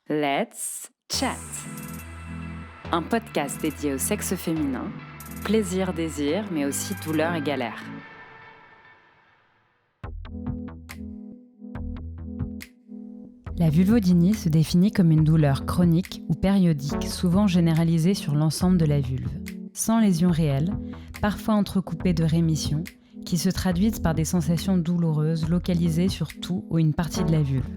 Let's Chat, un podcast dédié au sexe féminin, plaisir, désir, mais aussi douleur et galère. La vulvodynie se définit comme une douleur chronique ou périodique, souvent généralisée sur l'ensemble de la vulve, sans lésion réelle, parfois entrecoupée de rémissions, qui se traduisent par des sensations douloureuses localisées sur tout ou une partie de la vulve.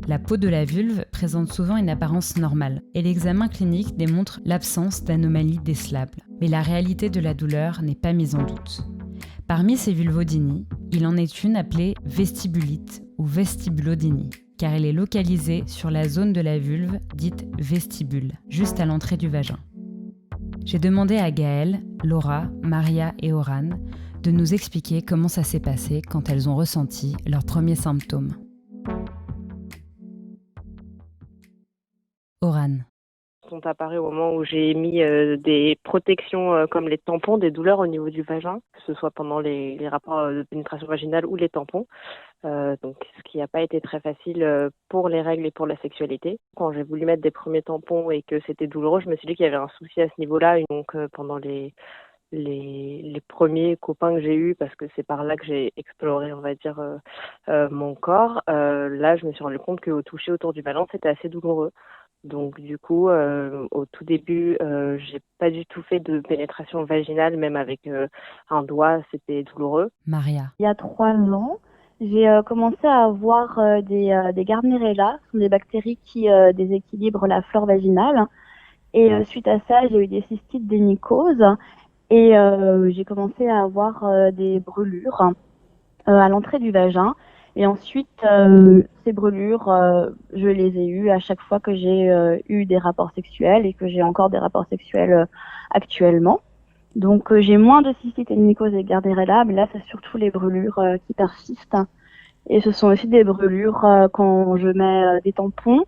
La peau de la vulve présente souvent une apparence normale et l'examen clinique démontre l'absence d'anomalies décelables. Mais la réalité de la douleur n'est pas mise en doute. Parmi ces vulvodynies, il en est une appelée vestibulite ou vestibulodynie, car elle est localisée sur la zone de la vulve dite vestibule, juste à l'entrée du vagin. J'ai demandé à Gaëlle, Laura, Maria et Oran de nous expliquer comment ça s'est passé quand elles ont ressenti leurs premiers symptômes. Oran. Sont apparus au moment où j'ai mis des protections comme les tampons, des douleurs au niveau du vagin, que ce soit pendant les rapports de pénétration vaginale ou les tampons. Donc, ce qui n'a pas été très facile pour les règles et pour la sexualité. Quand j'ai voulu mettre des premiers tampons et que c'était douloureux, je me suis dit qu'il y avait un souci à ce niveau-là. Et donc, pendant les premiers copains que j'ai eus, parce que c'est par là que j'ai exploré, on va dire, mon corps, là, je me suis rendu compte qu'au toucher autour du vagin, c'était assez douloureux. Donc du coup, au tout début, j'ai pas du tout fait de pénétration vaginale, même avec un doigt, c'était douloureux. Maria. Il y a 3 ans, j'ai commencé à avoir des Gardnerella, ce sont des bactéries qui déséquilibrent la flore vaginale. Et suite à ça, j'ai eu des cystites, des mycoses, et j'ai commencé à avoir des brûlures à l'entrée du vagin. Et ensuite, ces brûlures, je les ai eues à chaque fois que j'ai eu des rapports sexuels et que j'ai encore des rapports sexuels actuellement. Donc, j'ai moins de cystite et de mycose et Gardnerella, mais là, c'est surtout les brûlures qui persistent. Et ce sont aussi des brûlures quand je mets des tampons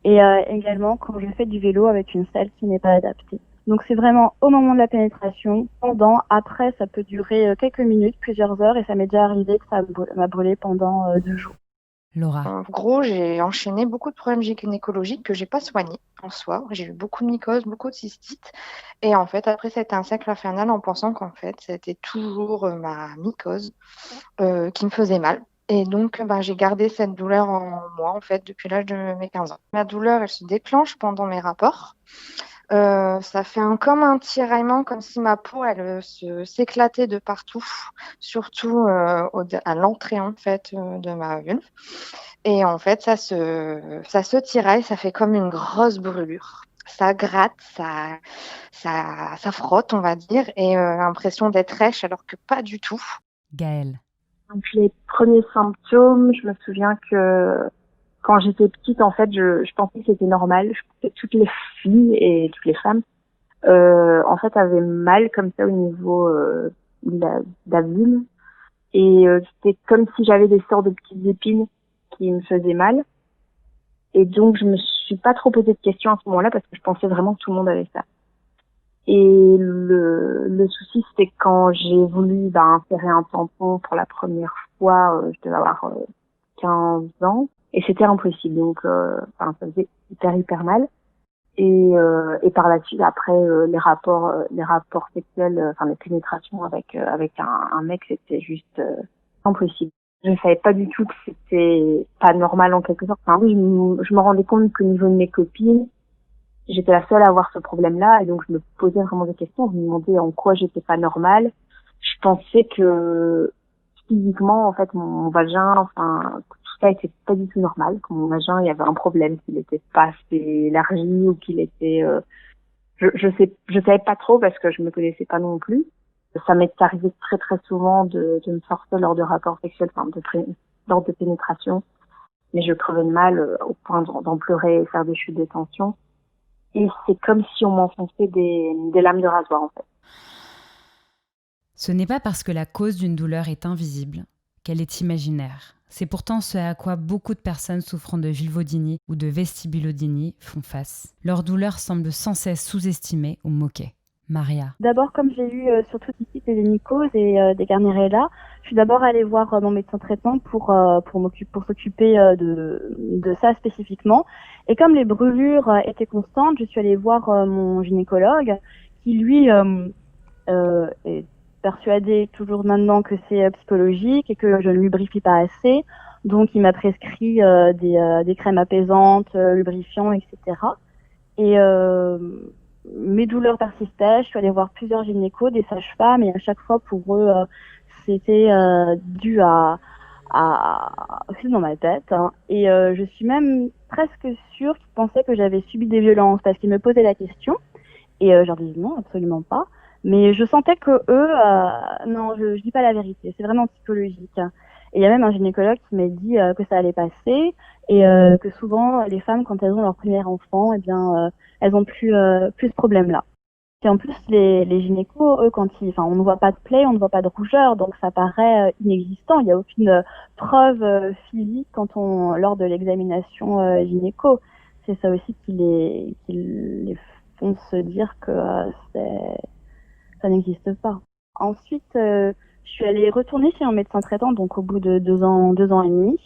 et également quand je fais du vélo avec une selle qui n'est pas adaptée. Donc c'est vraiment au moment de la pénétration, pendant, après ça peut durer quelques minutes, plusieurs heures, et ça m'est déjà arrivé que ça m'a brûlé pendant 2 jours. Laura. En gros, j'ai enchaîné beaucoup de problèmes gynécologiques que j'ai pas soignés en soi. J'ai eu beaucoup de mycoses, beaucoup de cystites. Et en fait, après, ça a été un cercle infernal en pensant qu'en fait, c'était toujours ma mycose qui me faisait mal. Et donc, j'ai gardé cette douleur en moi, en fait, depuis l'âge de mes 15 ans. Ma douleur, elle se déclenche pendant mes rapports. Ça fait comme un tiraillement, comme si ma peau, elle s'éclatait de partout, surtout à l'entrée, en fait, de ma vulve. Et en fait, ça se tiraille, ça fait comme une grosse brûlure. Ça gratte, ça frotte, on va dire, et l'impression d'être rêche, alors que pas du tout. Gaëlle. Donc les premiers symptômes, je me souviens que quand j'étais petite, en fait, je pensais que c'était normal. Je pensais que toutes les filles et toutes les femmes, en fait, avaient mal comme ça au niveau de la vulve. Et c'était comme si j'avais des sortes de petites épines qui me faisaient mal. Et donc, je me suis pas trop posé de questions à ce moment-là parce que je pensais vraiment que tout le monde avait ça. Et le souci, c'était quand j'ai voulu insérer un tampon pour la première fois, je devais avoir 15 ans. Et c'était impossible, donc ça faisait hyper mal. Et par la suite, après les rapports sexuels, les pénétrations avec un mec, c'était juste impossible. Je ne savais pas du tout que c'était pas normal en quelque sorte. Enfin, oui, je me rendais compte qu'au niveau de mes copines, j'étais la seule à avoir ce problème-là, et donc je me posais vraiment des questions. Je me demandais en quoi j'étais pas normale. Je pensais que physiquement, en fait, mon vagin, tout ça était pas du tout normal. Que mon vagin, il y avait un problème, qu'il était pas assez élargi ou qu'il était, je savais pas trop parce que je me connaissais pas non plus. Ça m'est arrivé très très souvent de me forcer lors de rapports sexuels, lors de pénétration. Mais je crevais de mal au point d'en pleurer et faire des chutes de tension. Et c'est comme si on m'enfonçait des lames de rasoir, en fait. Ce n'est pas parce que la cause d'une douleur est invisible qu'elle est imaginaire. C'est pourtant ce à quoi beaucoup de personnes souffrant de vulvodynie ou de vestibulodynie font face. Leur douleur semble sans cesse sous-estimée ou moquée. Maria. D'abord, comme j'ai eu surtout des cystites et des mycoses et des Gardnerella, je suis d'abord allée voir mon médecin traitant pour s'occuper de ça spécifiquement. Et comme les brûlures étaient constantes, je suis allée voir mon gynécologue qui, lui, est persuadé toujours maintenant que c'est psychologique et que je ne lubrifie pas assez. Donc, il m'a prescrit des crèmes apaisantes, lubrifiants, etc. Et mes douleurs persistaient. Je suis allée voir plusieurs gynécos, des sages-femmes, et à chaque fois, pour eux, c'était dû c'est dans ma tête. Hein. Et je suis même presque sûre qu'ils pensaient que j'avais subi des violences parce qu'ils me posaient la question. Et je leur disais non, absolument pas. Mais je sentais que eux, non, je dis pas la vérité. C'est vraiment psychologique. Et il y a même un gynécologue qui m'a dit que ça allait passer et que souvent les femmes, quand elles ont leur premier enfant, eh bien, elles ont plus ce problème-là. Et en plus, les gynécos, eux, enfin, on ne voit pas de plaie, on ne voit pas de rougeur, donc ça paraît inexistant. Il n'y a aucune preuve physique lors de l'examination gynéco. C'est ça aussi qui les font se dire que ça n'existe pas. Ensuite, je suis allée retourner chez un médecin traitant, donc au bout de 2 ans et demi,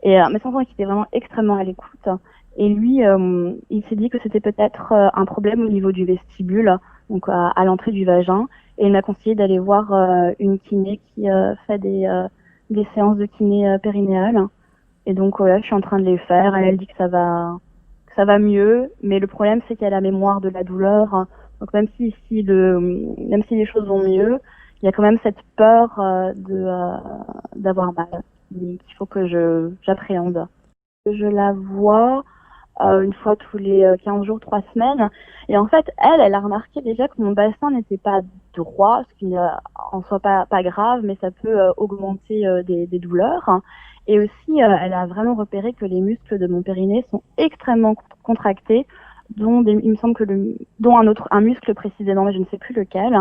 et un médecin traitant qui était vraiment extrêmement à l'écoute. Et lui, il s'est dit que c'était peut-être un problème au niveau du vestibule, donc à l'entrée du vagin, et il m'a conseillé d'aller voir une kiné qui fait des séances de kiné périnéale. Et donc là, je suis en train de les faire. Elle dit que ça va mieux, mais le problème c'est qu'il y a la mémoire de la douleur. Donc même si les choses vont mieux, il y a quand même cette peur d'avoir mal qu'il faut que j'appréhende. Je la vois une fois tous les 15 jours, 3 semaines. Et en fait, elle a remarqué déjà que mon bassin n'était pas droit, ce qui n'est en soi pas grave, mais ça peut augmenter des douleurs. Et aussi, elle a vraiment repéré que les muscles de mon périnée sont extrêmement contractés, il me semble dont un muscle précisément, mais je ne sais plus lequel.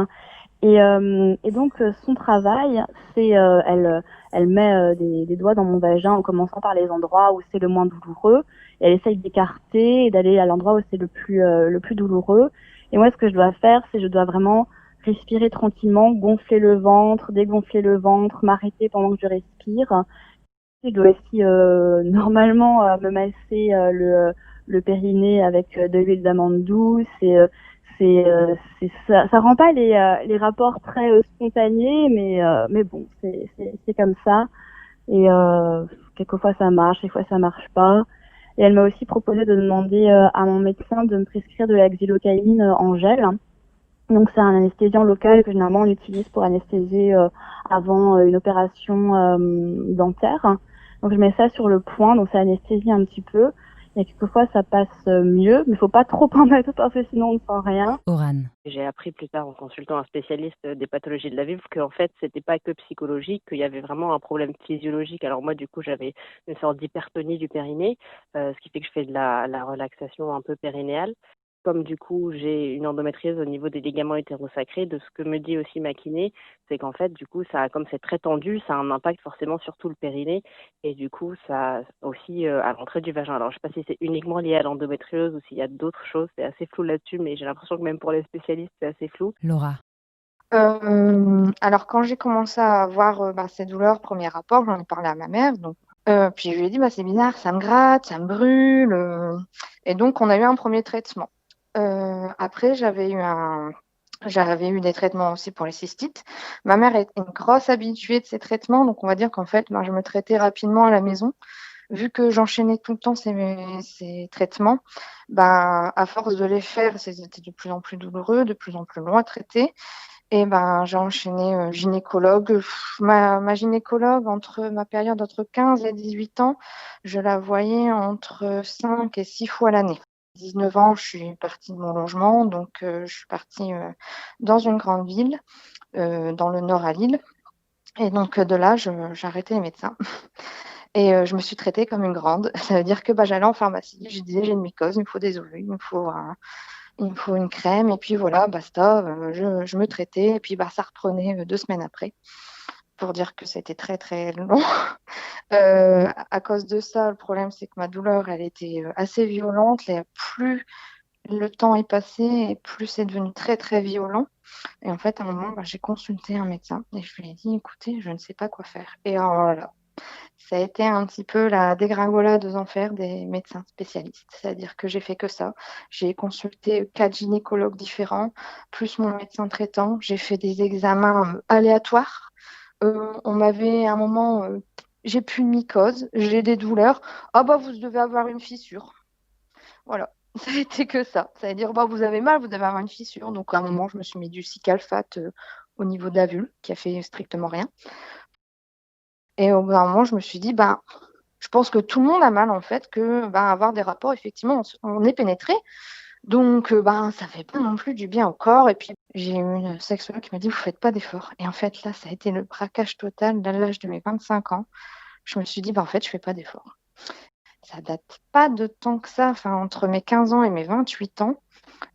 Et donc, son travail, c'est elle met des doigts dans mon vagin en commençant par les endroits où c'est le moins douloureux. Et elle essaye d'écarter et d'aller à l'endroit où c'est le plus douloureux. Et moi, ce que je dois faire, c'est je dois vraiment respirer tranquillement, gonfler le ventre, dégonfler le ventre, m'arrêter pendant que je respire. Je dois aussi normalement me masser le périnée avec de l'huile d'amande douce et ça rend pas les rapports très spontanés, mais bon, c'est comme ça. Et quelquefois ça marche, quelquefois ça marche pas. Et elle m'a aussi proposé de demander à mon médecin de me prescrire de la xylocaïne en gel. Donc c'est un anesthésiant local que généralement on utilise pour anesthésier avant une opération dentaire. Donc je mets ça sur le point, donc ça anesthésie un petit peu. Et quelquefois ça passe mieux, mais il faut pas trop en mettre parce que sinon on ne sent rien. Aurane. J'ai appris plus tard en consultant un spécialiste des pathologies de la vulve qu'en fait c'était pas que psychologique, qu'il y avait vraiment un problème physiologique. Alors moi du coup j'avais une sorte d'hypertonie du périnée, ce qui fait que je fais de la relaxation un peu périnéale. Comme du coup j'ai une endométriose au niveau des ligaments hétérosacrés, de ce que me dit aussi ma kiné, c'est qu'en fait du coup comme c'est très tendu, ça a un impact forcément sur tout le périnée et du coup ça aussi à l'entrée du vagin. Alors je sais pas si c'est uniquement lié à l'endométriose ou s'il y a d'autres choses, c'est assez flou là-dessus, mais j'ai l'impression que même pour les spécialistes c'est assez flou. Laura. Alors quand j'ai commencé à avoir ces douleurs, premier rapport, j'en ai parlé à ma mère, donc puis je lui ai dit c'est bizarre, ça me gratte, ça me brûle, et donc on a eu un premier traitement. Après, j'avais eu des traitements aussi pour les cystites. Ma mère est une grosse habituée de ces traitements, donc on va dire qu'en fait, je me traitais rapidement à la maison. Vu que j'enchaînais tout le temps ces traitements, à force de les faire, c'était de plus en plus douloureux, de plus en plus long à traiter. Et j'ai enchaîné gynécologue. Ma gynécologue, entre ma période entre 15 et 18 ans, je la voyais entre 5 et 6 fois l'année. 19 ans, je suis partie de mon logement, donc je suis partie dans une grande ville, dans le nord à Lille. Et donc de là, j'ai arrêté les médecins. Et je me suis traitée comme une grande. Ça veut dire que j'allais en pharmacie, je disais j'ai une mycose, il me faut des ovules, il me faut une crème, et puis voilà, basta, je me traitais, et puis ça reprenait 2 semaines après, pour dire que c'était très très long. À cause de ça, le problème c'est que ma douleur, elle était assez violente, et plus le temps est passé, et plus c'est devenu très très violent. Et en fait, à un moment, j'ai consulté un médecin, et je lui ai dit, écoutez, je ne sais pas quoi faire. Et alors là, Ça a été un petit peu la dégringolade aux enfers des médecins spécialistes. C'est-à-dire que j'ai fait que ça. J'ai consulté 4 gynécologues différents, plus mon médecin traitant. J'ai fait des examens aléatoires. On m'avait à un moment, j'ai plus de mycose, j'ai des douleurs. Ah bah vous devez avoir une fissure. Voilà. Ça a été que ça. Ça veut dire, bah, vous avez mal, vous devez avoir une fissure. Donc à un moment, je me suis mis du Cicalfate au niveau de la vulve, qui a fait strictement rien. Et au bout d'un moment, je me suis dit, bah, je pense que tout le monde a mal en fait, que bah, avoir des rapports, effectivement, on est pénétré. Donc, bah, ça fait pas non plus du bien au corps. Et puis, j'ai eu une sexologue qui m'a dit, vous faites pas d'efforts. Et en fait, là, ça a été le braquage total à l'âge de mes 25 ans. Je me suis dit, bah, en fait, je fais pas d'efforts. Ça date pas de temps que ça. Enfin, entre mes 15 ans et mes 28 ans,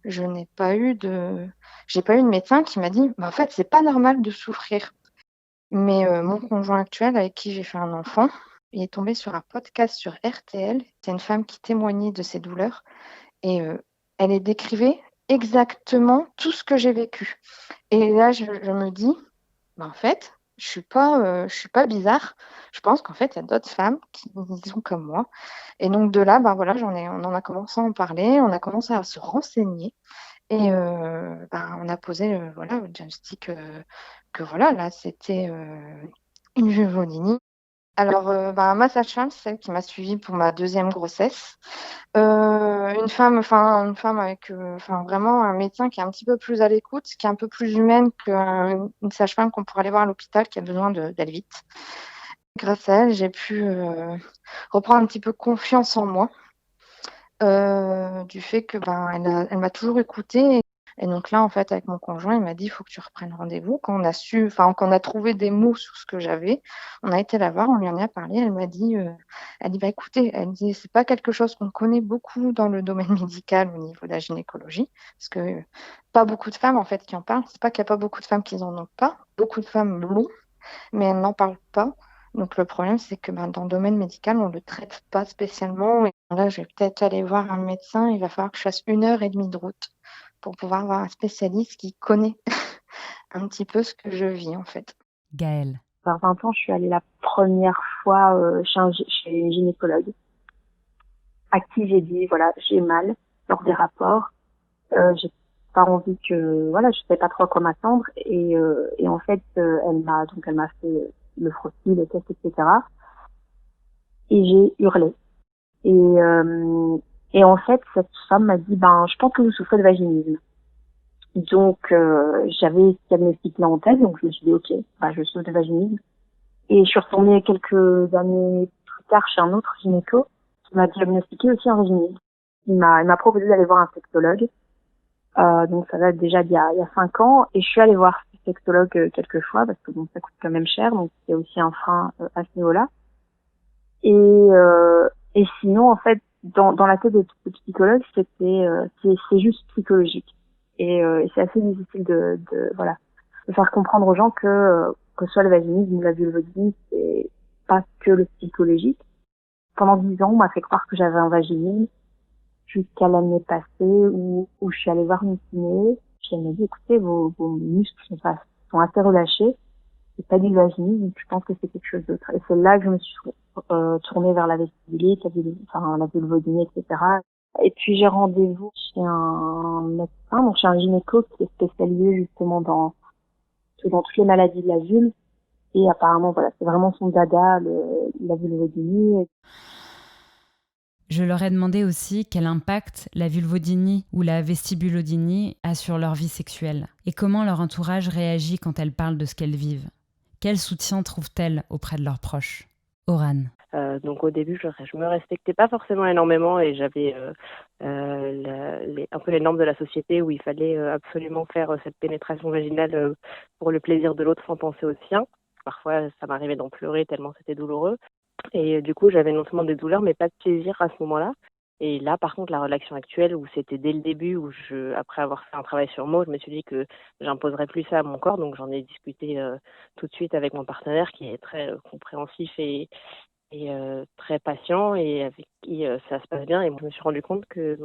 je n'ai pas eu de, j'ai pas eu de médecin qui m'a dit, bah, en fait, c'est pas normal de souffrir. Mais mon conjoint actuel, avec qui j'ai fait un enfant, il est tombé sur un podcast sur RTL. C'est une femme qui témoignait de ses douleurs et elle décrivait exactement tout ce que j'ai vécu. Et là, je me dis, bah, en fait, je suis pas bizarre. Je pense qu'en fait, il y a d'autres femmes qui sont comme moi. Et donc de là, bah, voilà, on en a commencé à en parler, on a commencé à se renseigner. Et bah, on a posé voilà, le diagnostic que voilà, là, c'était une vulvodynie. Alors, bah, ma sage-femme, c'est celle qui m'a suivie pour ma deuxième grossesse. Une femme avec vraiment un médecin qui est un petit peu plus à l'écoute, qui est un peu plus humaine qu'une sage-femme qu'on pourrait aller voir à l'hôpital qui a besoin d'aller vite. Grâce à elle, j'ai pu reprendre un petit peu confiance en moi, du fait que ben, elle m'a toujours écoutée. Et donc là, en fait, avec mon conjoint, il m'a dit, il faut que tu reprennes rendez-vous. Quand on a trouvé des mots sur ce que j'avais, on a été la voir, on lui en a parlé. Elle dit, bah écoutez, elle dit, c'est pas quelque chose qu'on connaît beaucoup dans le domaine médical au niveau de la gynécologie, parce que pas beaucoup de femmes en fait qui en parlent. C'est pas qu'il n'y a pas beaucoup de femmes qui en ont pas, beaucoup de femmes l'ont, mais elles n'en parlent pas. Donc le problème, c'est que ben, dans le domaine médical, on ne le traite pas spécialement. Et là, je vais peut-être aller voir un médecin. Il va falloir que je fasse 1 heure et demie de route pour pouvoir voir un spécialiste qui connaît un petit peu ce que je vis en fait. Gaëlle. Vers 20 ans, je suis allée la première fois chez une gynécologue à qui j'ai dit, voilà, j'ai mal lors des rapports. J'ai pas envie que, voilà, je savais pas trop à quoi m'attendre. Et en fait, elle m'a fait le frottis, le test, etc. Et j'ai hurlé. Et en fait, cette femme m'a dit, ben, je pense que vous souffrez de vaginisme. Donc, j'avais ce diagnostic-là en tête, donc je me suis dit, ok, bah, je souffre de vaginisme. Et je suis retournée quelques années plus tard chez un autre gynéco qui m'a diagnostiqué aussi un vaginisme. Il m'a proposé d'aller voir un sexologue. Donc ça date déjà il y a 5 ans. Et je suis allée voir ce sexologue quelques fois parce que bon, ça coûte quand même cher, donc c'est aussi un frein à ce niveau-là. Et sinon, en fait, dans la tête de psychologue, c'est juste psychologique. Et c'est assez difficile de faire comprendre aux gens que ce soit le vaginisme ou la vulvodynie, c'est pas que le psychologique. Pendant 10 ans, on m'a fait croire que j'avais un vaginisme jusqu'à l'année passée où je suis allée voir une kiné. Puis elle m'a dit, écoutez, vos muscles sont assez relâchés. C'est pas du vaginisme, je pense que c'est quelque chose d'autre. Et c'est là que je me suis tournée vers la vestibulite, la vulvodynie, etc. Et puis j'ai rendez-vous chez un médecin, donc chez un gynéco qui est spécialisé justement dans toutes les maladies de la vulve. Et apparemment, voilà, c'est vraiment son dada, la vulvodynie. Je leur ai demandé aussi quel impact la vulvodynie ou la vestibulodynie a sur leur vie sexuelle et comment leur entourage réagit quand elles parlent de ce qu'elles vivent. Quel soutien trouvent-elles auprès de leurs proches ? Aurane. Donc au début, je me respectais pas forcément énormément et j'avais un peu les normes de la société où il fallait absolument faire cette pénétration vaginale pour le plaisir de l'autre sans penser au sien. Parfois, ça m'arrivait d'en pleurer tellement c'était douloureux. Et du coup, j'avais non seulement des douleurs, mais pas de plaisir à ce moment-là. Et là, par contre, la relation actuelle, où c'était dès le début, après avoir fait un travail sur moi, je me suis dit que j'imposerais plus ça à mon corps. Donc, j'en ai discuté tout de suite avec mon partenaire, qui est très compréhensif et très patient et avec qui ça se passe bien. Et moi, je me suis rendu compte que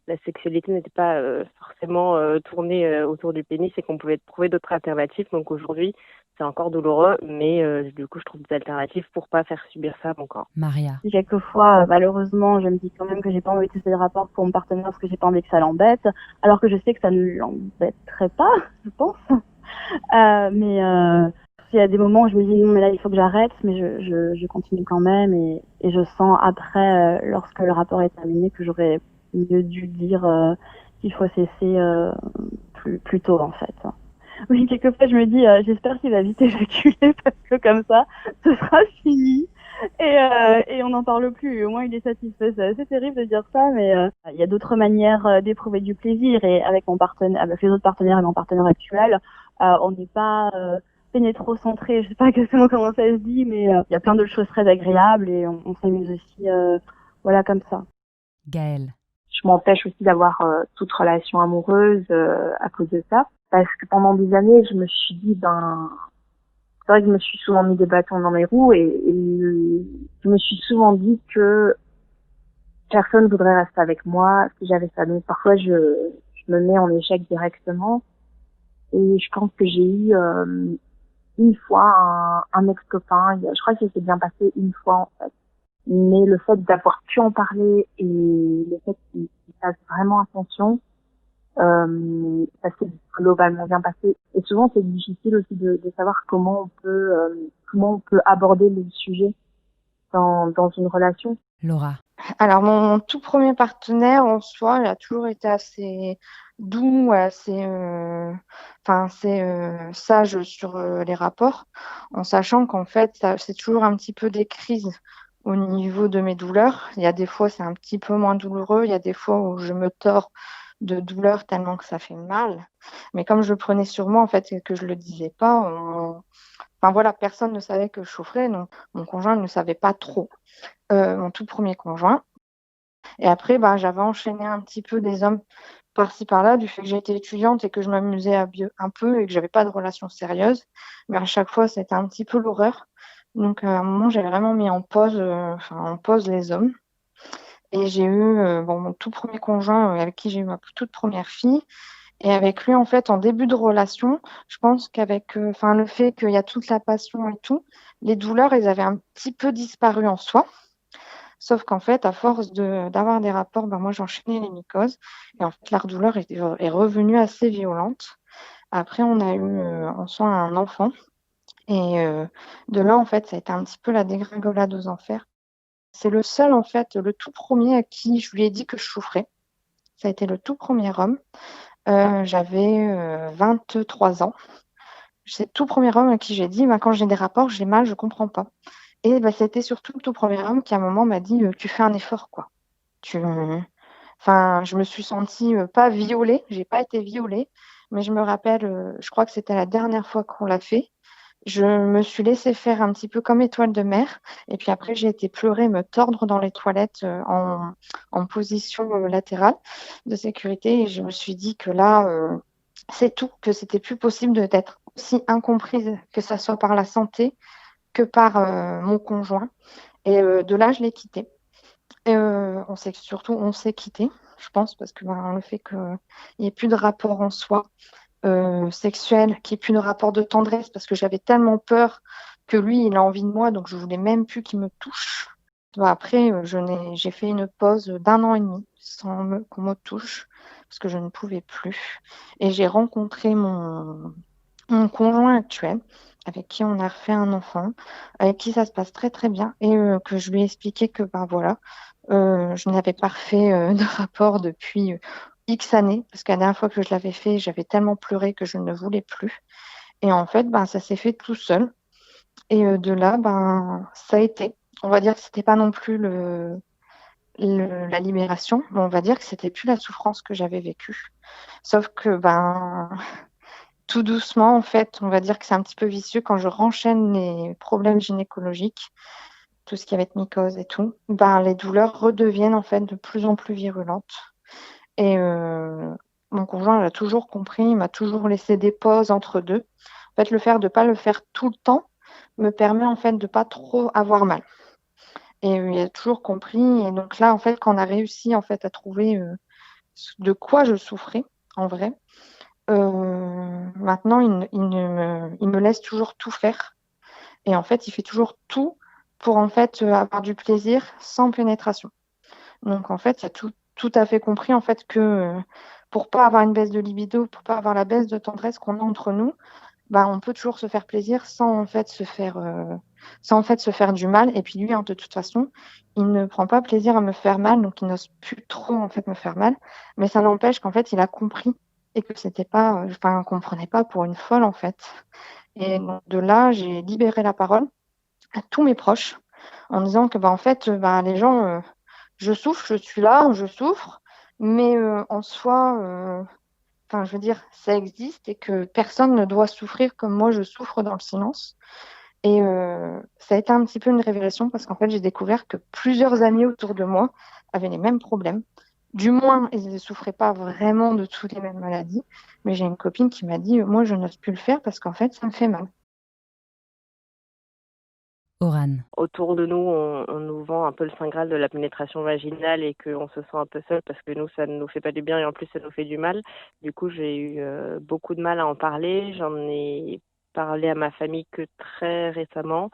la sexualité n'était pas forcément tournée autour du pénis et qu'on pouvait trouver d'autres alternatives. Donc aujourd'hui, c'est encore douloureux, mais du coup, je trouve des alternatives pour pas faire subir ça à mon corps. Maria. Quelquefois, malheureusement, je me dis quand même que j'ai pas envie de tester des rapports pour mon partenaire parce que j'ai pas envie que ça l'embête, alors que je sais que ça ne l'embêterait pas, je pense. Mais il y a des moments où je me dis non, mais là il faut que j'arrête, mais je continue quand même et je sens après, lorsque le rapport est terminé, que j'aurais mieux dû dire qu'il faut cesser plus tôt en fait. Oui, quelquefois je me dis j'espère qu'il va vite éjaculer parce que comme ça, ce sera fini. Et on n'en parle plus. Au moins, il est satisfait. C'est assez terrible de dire ça, mais il y a d'autres manières d'éprouver du plaisir. Et avec mon partenaire, avec les autres partenaires et mon partenaire actuel, on n'est pas pénétrocentré. Je sais pas exactement comment ça se dit, mais il y a plein d'autres choses très agréables et on s'amuse aussi, voilà, comme ça. Gaëlle. Je m'empêche aussi d'avoir toute relation amoureuse à cause de ça, parce que pendant des années, je me suis dit c'est vrai que je me suis souvent mis des bâtons dans les roues et je me suis souvent dit que personne voudrait rester avec moi si j'avais ça. Donc parfois je me mets en échec directement et je pense que j'ai eu une fois un ex-copain. Je crois que ça s'est bien passé une fois en fait. Mais le fait d'avoir pu en parler et le fait qu'il fasse vraiment attention, ça s'est globalement bien passé. Et souvent, c'est difficile aussi de savoir comment on peut aborder le sujet dans une relation. Laura. Alors, mon tout premier partenaire, en soi, il a toujours été assez doux, assez sage sur les rapports, en sachant qu'en fait, c'est toujours un petit peu des crises au niveau de mes douleurs. Il y a des fois, c'est un petit peu moins douloureux. Il y a des fois où je me tords de douleur tellement que ça fait mal. Mais comme je le prenais sur moi, en fait, et que je le disais pas, enfin voilà, personne ne savait que je souffrais, donc mon conjoint ne savait pas trop. Mon tout premier conjoint. Et après, j'avais enchaîné un petit peu des hommes par-ci par-là, du fait que j'étais étudiante et que je m'amusais un peu et que j'avais pas de relation sérieuse. Mais à chaque fois, c'était un petit peu l'horreur. Donc, à un moment, j'ai vraiment mis en pause les hommes. Et j'ai eu mon tout premier conjoint avec qui j'ai eu ma toute première fille. Et avec lui, en fait, en début de relation, je pense qu'avec le fait qu'il y a toute la passion et tout, les douleurs, elles avaient un petit peu disparu en soi. Sauf qu'en fait, à force d'avoir des rapports, moi, j'enchaînais les mycoses. Et en fait, la douleur est revenue assez violente. Après, on a eu en soi un enfant. Et de là, en fait, ça a été un petit peu la dégringolade aux enfers. C'est le seul, en fait, le tout premier à qui je lui ai dit que je souffrais. Ça a été le tout premier homme. J'avais 23 ans. C'est le tout premier homme à qui j'ai dit, quand j'ai des rapports, j'ai mal, je comprends pas. Et c'était surtout le tout premier homme qui, à un moment, m'a dit tu fais un effort, quoi. Je me suis sentie pas violée, j'ai pas été violée, mais je me rappelle, je crois que c'était la dernière fois qu'on l'a fait. Je me suis laissée faire un petit peu comme étoile de mer. Et puis après, j'ai été pleurer, me tordre dans les toilettes en position latérale de sécurité. Et je me suis dit que là, c'est tout, que c'était plus possible d'être aussi incomprise, que ça soit par la santé que par mon conjoint. Et de là, je l'ai quitté. Et on s'est quitté, je pense, parce que le fait qu'il n'y ait plus de rapport en soi sexuel, qu'il n'y ait plus de rapport de tendresse, parce que j'avais tellement peur que lui, il a envie de moi, donc je voulais même plus qu'il me touche. Après, j'ai fait une pause d'1 an et demi sans qu'on me touche, parce que je ne pouvais plus. Et j'ai rencontré mon conjoint actuel, avec qui on a refait un enfant, avec qui ça se passe très très bien, et que je lui ai expliqué que je n'avais pas refait de rapport depuis X années, parce que la dernière fois que je l'avais fait, j'avais tellement pleuré que je ne voulais plus. Et en fait, ça s'est fait tout seul. Et de là, ça a été. On va dire que c'était pas non plus la libération, mais on va dire que c'était plus la souffrance que j'avais vécue. Sauf que tout doucement, en fait, on va dire que c'est un petit peu vicieux quand je renchaîne les problèmes gynécologiques, tout ce qui va être mycose et tout, les douleurs redeviennent en fait de plus en plus virulentes. Et mon conjoint l'a toujours compris, il m'a toujours laissé des pauses entre deux. En fait, le fait de ne pas le faire tout le temps me permet en fait de pas trop avoir mal. Et il a toujours compris. Et donc là, en fait, quand on a réussi en fait à trouver de quoi je souffrais en vrai, maintenant il me laisse toujours tout faire. Et en fait, il fait toujours tout pour en fait avoir du plaisir sans pénétration. Donc en fait, il a tout à fait compris en fait que pour pas avoir une baisse de libido, pour pas avoir la baisse de tendresse qu'on a entre nous, bah on peut toujours se faire plaisir sans en fait sans en fait se faire du mal. Et puis lui, de toute façon, il ne prend pas plaisir à me faire mal, donc il n'ose plus trop en fait me faire mal. Mais ça n'empêche qu'en fait, il a compris et que c'était pas, qu'on prenait pas pour une folle en fait. Et donc, de là, j'ai libéré la parole à tous mes proches en disant que en fait, les gens, je souffre, je suis là, je souffre, mais en soi, je veux dire, ça existe et que personne ne doit souffrir comme moi je souffre dans le silence. Et ça a été un petit peu une révélation parce qu'en fait, j'ai découvert que plusieurs amis autour de moi avaient les mêmes problèmes. Du moins, ils ne souffraient pas vraiment de toutes les mêmes maladies. Mais j'ai une copine qui m'a dit, moi, je n'ose plus le faire parce qu'en fait, ça me fait mal. Oran. Autour de nous, on nous vend un peu le saint graal de la pénétration vaginale et qu'on se sent un peu seul parce que nous, ça ne nous fait pas du bien et en plus, ça nous fait du mal. Du coup, j'ai eu beaucoup de mal à en parler. J'en ai parlé à ma famille que très récemment.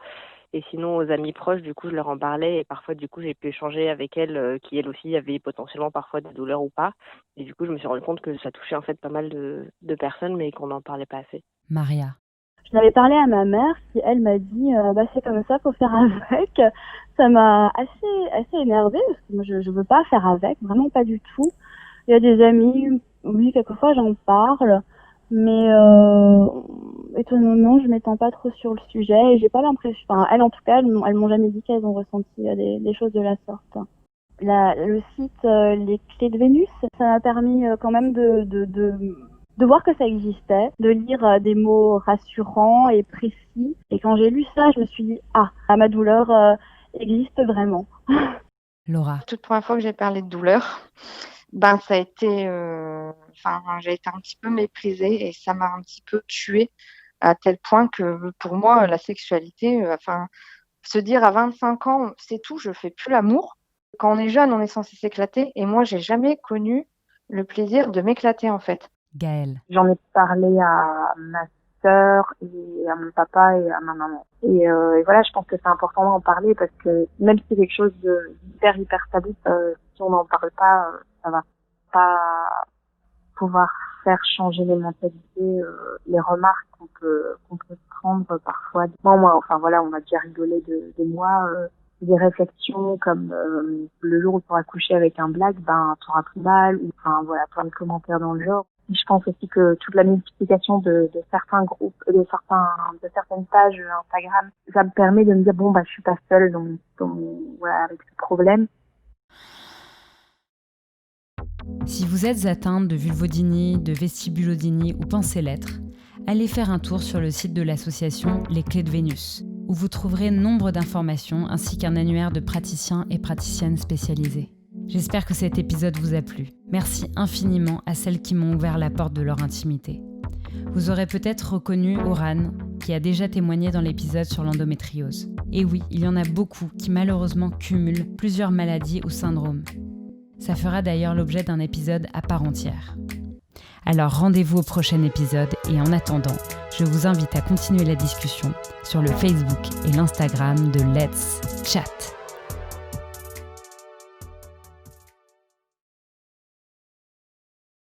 Et sinon, aux amis proches, du coup, je leur en parlais et parfois, du coup, j'ai pu échanger avec elles qui, elles aussi, avaient potentiellement parfois des douleurs ou pas. Et du coup, je me suis rendu compte que ça touchait en fait pas mal de personnes, mais qu'on n'en parlait pas assez. Maria. Je l'avais parlé à ma mère qui, elle, m'a dit c'est comme ça, faut faire avec. Ça m'a assez énervée parce que moi, je veux pas faire avec, vraiment pas du tout. Il y a des amis, oui, quelquefois j'en parle, mais étonnamment, je m'étends pas trop sur le sujet et j'ai pas l'impression, elles en tout cas, elles m'ont jamais dit qu'elles ont ressenti des choses de la sorte. Le site Les Clés de Vénus, ça m'a permis quand même de voir que ça existait, de lire des mots rassurants et précis. Et quand j'ai lu ça, je me suis dit, ma douleur existe vraiment. Laura. Toute première fois que j'ai parlé de douleur, ça a été, j'ai été un petit peu méprisée et ça m'a un petit peu tuée à tel point que pour moi, la sexualité, se dire à 25 ans, c'est tout, je fais plus l'amour. Quand on est jeune, on est censé s'éclater et moi, j'ai jamais connu le plaisir de m'éclater en fait. Gaëlle. J'en ai parlé à ma sœur et à mon papa et à ma maman. Et voilà, je pense que c'est important d'en parler parce que même si c'est quelque chose de hyper tabou, si on n'en parle pas, ça va pas pouvoir faire changer les mentalités, les remarques qu'on peut prendre parfois. Moi, on a déjà rigolé de moi. Des réflexions comme le jour où tu auras couché avec un black, tu auras plus mal, ou plein de commentaires dans le genre. Je pense aussi que toute la multiplication de certains groupes, de certaines pages Instagram, ça me permet de me dire je suis pas seule avec ce problème. Si vous êtes atteinte de vulvodynie, de vestibulodynie ou pensez l'être, allez faire un tour sur le site de l'association Les Clés de Vénus, où vous trouverez nombre d'informations ainsi qu'un annuaire de praticiens et praticiennes spécialisés. J'espère que cet épisode vous a plu. Merci infiniment à celles qui m'ont ouvert la porte de leur intimité. Vous aurez peut-être reconnu Oran, qui a déjà témoigné dans l'épisode sur l'endométriose. Et oui, il y en a beaucoup qui malheureusement cumulent plusieurs maladies ou syndromes. Ça fera d'ailleurs l'objet d'un épisode à part entière. Alors rendez-vous au prochain épisode et en attendant, je vous invite à continuer la discussion sur le Facebook et l'Instagram de Let's Chat.